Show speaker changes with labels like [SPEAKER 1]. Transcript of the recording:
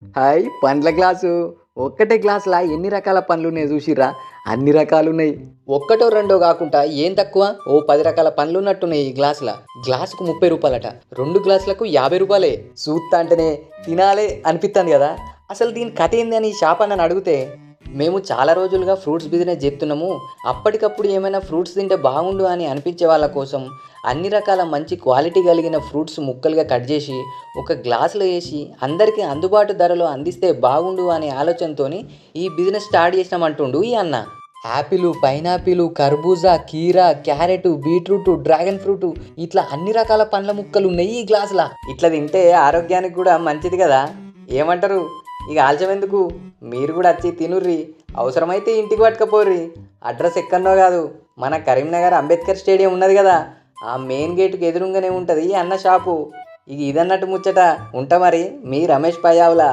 [SPEAKER 1] Hi పండ్ల glass. ఒక్కటే గ్లాసులా ఎన్ని రకాల పండ్లున్నాయి చూసిర్రా? అన్ని రకాలున్నాయి. ఒక్కటో రెండో కాకుండా ఏం తక్కువ ఓ 10 రకాల పండ్లున్నట్టున్నాయి ఈ గ్లాసుల. గ్లాసుకు 30 రూపాయలట. 2 గ్లాసులకు 50 రూపాయలే. చూస్తా అంటేనే తినాలే అనిపిస్తుంది కదా. అసలు దీని కథ ఏంది అని షాప్ అన్నని అడిగితే, మేము చాలా రోజులుగా ఫ్రూట్స్ బిజినెస్ చేస్తున్నాము. అప్పటికప్పుడు ఏమైనా ఫ్రూట్స్ తింటే బాగుండు అని అనిపించే వాళ్ళ కోసం అన్ని రకాల మంచి క్వాలిటీ కలిగిన ఫ్రూట్స్ ముక్కలుగా కట్ చేసి ఒక గ్లాసులో వేసి అందరికీ అందుబాటు ధరలో అందిస్తే బాగుండు అనే ఆలోచనతోని ఈ బిజినెస్ స్టార్ట్ చేసినామంటుండు ఈ అన్న. యాపిల్, పైనాపిల్, కర్బూజా, కీరా, క్యారెట్, బీట్రూట్, డ్రాగన్ ఫ్రూట్ ఇట్లా అన్ని రకాల పండ్ల ముక్కలు ఉన్నాయి ఈ గ్లాసులా. ఇట్లా తింటే ఆరోగ్యానికి కూడా మంచిది కదా. ఏమంటారు? ఇక ఆలస్యం ఎందుకు, మీరు కూడా వచ్చి తినుర్రి. అవసరమైతే ఇంటికి పట్టుకపోర్రి. అడ్రస్ ఎక్కడనో కాదు, మన కరీంనగర్ అంబేద్కర్ స్టేడియం ఉన్నది కదా, ఆ మెయిన్ గేటుకి ఎదురుగానే ఉంటుంది అన్న షాపు. ఇక ఇదన్నట్టు ముచ్చట. ఉంటా మరి, మీ రమేష్ పయ్యావులా.